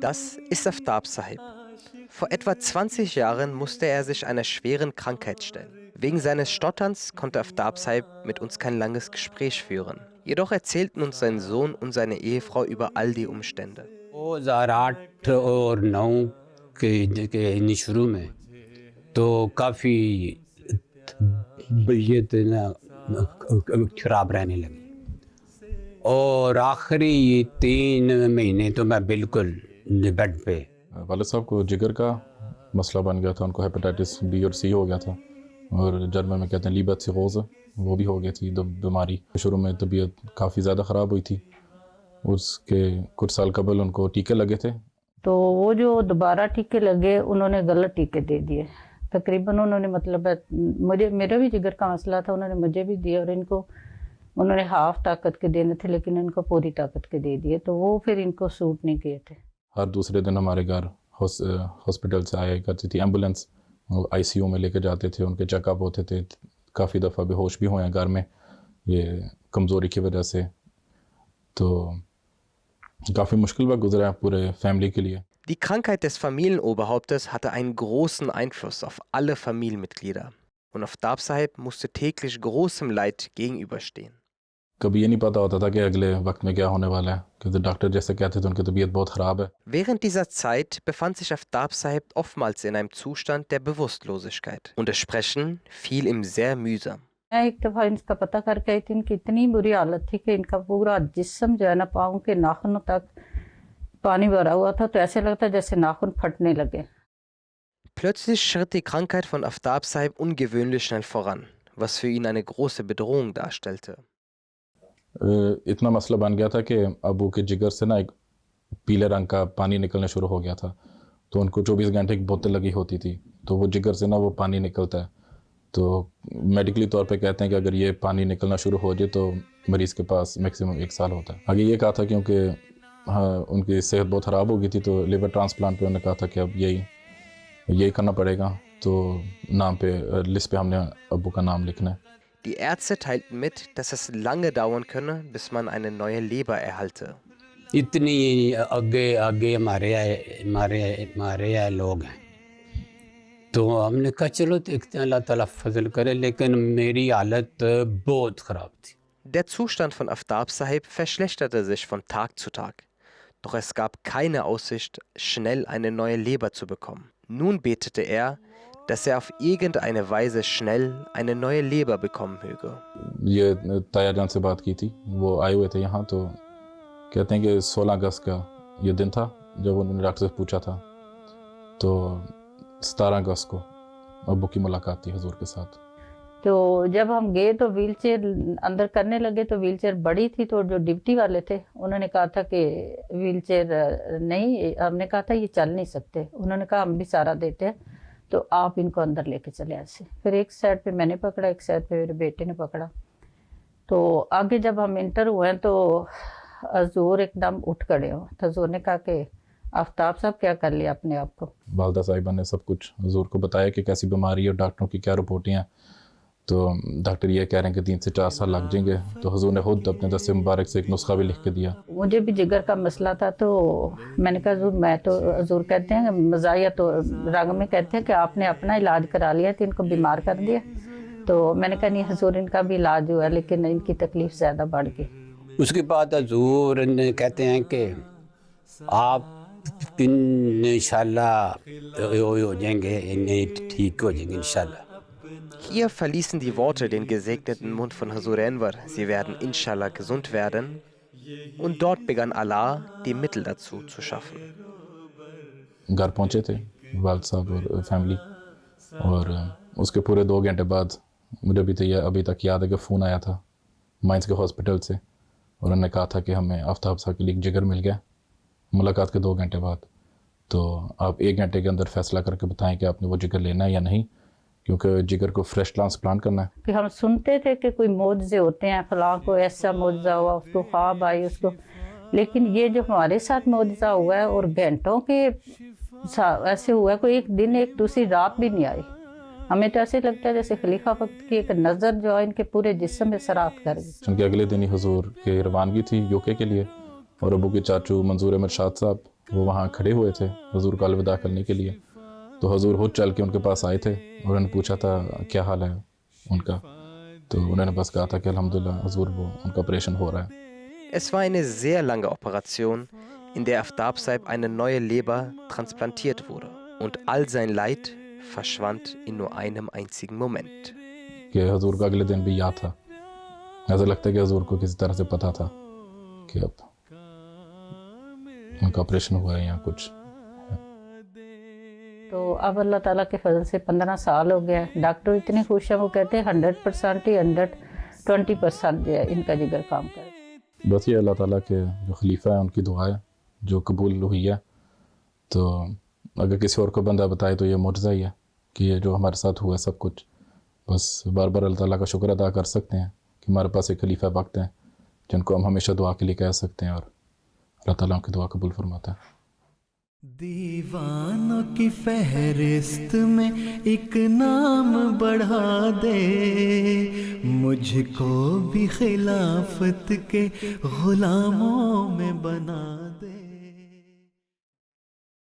Das ist Aftab Sahib. Vor etwa 20 Jahren musste er sich einer schweren Krankheit stellen. Wegen seines Stotterns konnte Aftab Sahib mit uns kein langes Gespräch führen. Jedoch erzählten uns sein Sohn und seine Ehefrau über all die Umstände. 2008 और 9 के इन शुरू में तो काफ़ी तबीयत ना खराब रहने लगी और आखिरी 3 महीने तो मैं बिल्कुल बेड पे। वालिद साहब को जिगर का मसला बन गया था, उनको हेपेटाइटिस बी और सी हो गया था और जर्मन में कहते हैं लीबर सिरोज, वो भी हो गई थी बीमारी। शुरू में तबीयत काफ़ी ज़्यादा ख़राब हुई थी, उसके कुछ साल कबल उनको टीके लगे थे। तो वो जो दोबारा टीके लगे उन्होंने गलत टीके दे दिए तकरीबन। उन्होंने मतलब मेरा भी जिगर का मसला था, उन्होंने मुझे भी दिया और इनको उन्होंने हाफ ताकत के देने थे लेकिन इनको पूरी ताकत के दे दिए, तो वो फिर इनको सूट नहीं किए थे। हर दूसरे दिन हमारे घर हॉस्पिटल से आया करती थी एम्बुलेंस, आईसीयू में लेके जाते थे, उनके चेकअप होते थे। काफ़ी दफ़ा बेहोश भी हुए हैं घर में ये कमज़ोरी की वजह से, तो काफ़ी मुश्किल वक्त गुजरा है पूरे फैमिली के लिए। Die Krankheit des Familienoberhauptes hatte einen großen Einfluss auf alle Familienmitglieder. Und Aftab Sahib musste täglich großem Leid gegenüberstehen. कभी ये नहीं पता होता था कि अगले वक्त में क्या होने वाला है, क्योंकि डॉक्टर जैसे कहते थे उनकी तबीयत बहुत ख़राब है। Während dieser Zeit befand sich Aftab Sahib oftmals in einem Zustand der Bewusstlosigkeit. Und das Sprechen fiel ihm sehr mühsam. मैं एक दफ़ा इनका पता करके आई थी, इनकी इतनी बुरी हालत थी कि इनका पूरा जिस्म जो है ना पाँव के नाखूनों तक पानी भरा हुआ था, तो ऐसे लगता जैसे नाखून फटने लगे। Plötzlich schritt die Krankheit von Aftab Sahib ungewöhnlich schnell voran, was für ihn eine große Bedrohung darstellte. इतना मसला बन गया था कि अबू के जिगर से ना एक पीले रंग का पानी निकलना शुरू हो गया था, तो उनको 24 घंटे की बोतल लगी होती थी, तो वो जिगर से ना वो पानी निकलता है। तो मेडिकली तौर पे कहते हैं कि अगर ये पानी निकलना शुरू हो जाए तो मरीज़ के पास मैक्सिमम 1 साल होता है। आगे ये कहा था क्योंकि हाँ उनकी सेहत बहुत ख़राब हो गई थी, तो लिवर ट्रांसप्लांट पे उन्होंने कहा था कि अब यही करना पड़ेगा, तो नाम पे लिस्ट पे हमने अबू का नाम लिखना है। Die Ärzte teilten mit, dass es lange dauern könne, bis man eine neue Leber erhalte. इतनी आगे आगे हमारे लोग हैं, तो हमने कहा चलो देखते हैं अल्लाह ताला फजल करे, लेकिन मेरी हालत बहुत ख़राब थी। Der Zustand von Aftab Sahib verschlechterte sich von Tag zu Tag. Doch es gab keine Aussicht, schnell eine neue Leber zu bekommen. Nun betete er, dass er auf irgendeine Weise schnell eine neue Leber bekommen möge. ये ताया जान से बात की थी, वो आए हुए थे यहाँ, तो कहते हैं कि 16 अगस्त का ये दिन था जब उन्होंने डॉक्टर से पूछा था, तो 17 अगस्त को अबू की मुलाकात थी हुजूर के साथ। तो जब हम गए तो व्हीलचेयर अंदर करने लगे, तो व्हीलचेयर बड़ी थी, तो जो ड्यूटी वाले थे उन्होंने कहा था कि व्हीलचेयर नहीं, हमने कहा था ये चल नहीं सकते, उन्होंने कहा हम भी सारा देते हैं, तो आप इनको अंदर लेके चले ऐसे। फिर एक साइड पे मैंने पकड़ा, एक साइड पे मेरे बेटे ने पकड़ा। तो आगे जब हम इंटर हुए तो हजूर एकदम उठ खड़े हो, तो हजूर ने कहा कि आफ्ताब साहब क्या कर लिया अपने आप को। वालदा साहिबा ने सब कुछ हुजूर को बताया कि कैसी बीमारी है और डॉक्टरों की क्या रिपोर्टें हैं, तो डॉक्टर ये कह रहे हैं कि 3 से 4 साल लग जाएंगे, तो हुजूर ने खुद अपने दस्ते मुबारक से एक नुस्खा भी लिख के दिया। मुझे भी जिगर का मसला था, तो मैंने कहा हजूर मैं तो, हजूर कहते हैं मज़ाहिया तो रंग में कहते हैं कि आपने अपना इलाज करा लिया तो इनको बीमार कर दिया। तो मैंने कहा नहीं हजूर इनका भी इलाज हुआ, लेकिन इनकी तकलीफ़ ज़्यादा बढ़ गई। उसके बाद हजूर ने कहते हैं कि आप इंशाल्लाह हो जाएंगे, ठीक हो जाएंगे इंशाल्लाह। Hier verließen die Worte den gesegneten Mund von Huzur Enver, sie werden inshallah gesund werden, und dort begann Allah, die Mittel dazu zu schaffen. घर पहुँचे थे वालिद साहब और फैमिली, और उसके पूरे 2 घंटे बाद मुझे अभी तक याद है कि फ़ोन आया था माइंस के हॉस्पिटल से, और उन्होंने कहा था कि हमें आफ्ताब साहब के लिए जिगर मिल गया। मुलाकात के 2 घंटे बाद, तो आप 1 घंटे के अंदर फैसला करके बताएं कि आपने वो जिगर लेना है या नहीं, क्योंकि जिगर को फ्रेश ट्रांसप्लांट करना है। कि हम सुनते थे कि कोई मौजज़े होते हैं, फलां को ऐसा मौजज़ा हुआ, उसको ख्वाब आई उसको, लेकिन ये जो हमारे साथ मौजज़ा हुआ है और घंटों के ऐसे हुआ है, कोई एक दिन एक दूसरी रात भी नहीं आई। हमें तो ऐसे लगता है जैसे खलीफा वक्त की एक नज़र जो है इनके पूरे जिस्म में सरात कर गई। क्योंकि अगले दिन ही हुजूर के रवानगी थी यूके के लिए, और अबू के चाचू मंजूर अहमद शाद साहब وہ وہاں کھڑے ہوئے تھے حضور کا الوداع کرنے کے لیے، تو حضور خود چل کے ان کے پاس آئے تھے اور انہوں نے پوچھا تھا کیا حال ہے ان کا، تو انہوں نے بس کہا تھا کہ الحمدللہ حضور وہ ان کا آپریشن ہو رہا ہے۔ Es war eine sehr lange Operation, in der Aftab Saib eine neue Leber transplantiert wurde. Und all sein Leid verschwand in nur einem einzigen Moment. کہ حضور کا اگلے دن بھی یاد تھا، ایسا لگتا ہے کہ حضور کو کسی طرح سے پتہ تھا کہ اب ان کا آپریشن ہوا ہے یا کچھ۔ تو اب اللہ تعالیٰ کے فضل سے 15 سال ہو گیا ہے، ڈاکٹر اتنے خوش ہیں، وہ کہتے ہیں 100% ہی 120% جو ہے ان کا جگر کام کرے۔ بس یہ اللہ تعالیٰ کے جو خلیفہ ہیں ان کی دعا ہے جو قبول ہوئی ہے، تو اگر کسی اور کو بندہ بتائے تو یہ معجزہ ہی ہے کہ یہ جو ہمارے ساتھ ہوا ہے سب کچھ، بس بار بار اللہ تعالیٰ کا شکر ادا کر سکتے ہیں کہ ہمارے پاس ایک خلیفہ وقت ہیں جن کو ہم ہمیشہ دعا کے لیے کہہ سکتے ہیں، اور اللہ تعالیٰ ان کی دعا قبول فرماتا ہے۔ دیوانوں کی فہرست میں ایک نام بڑھا دے، مجھ کو بھی خلافت کے غلاموں میں بنا دے۔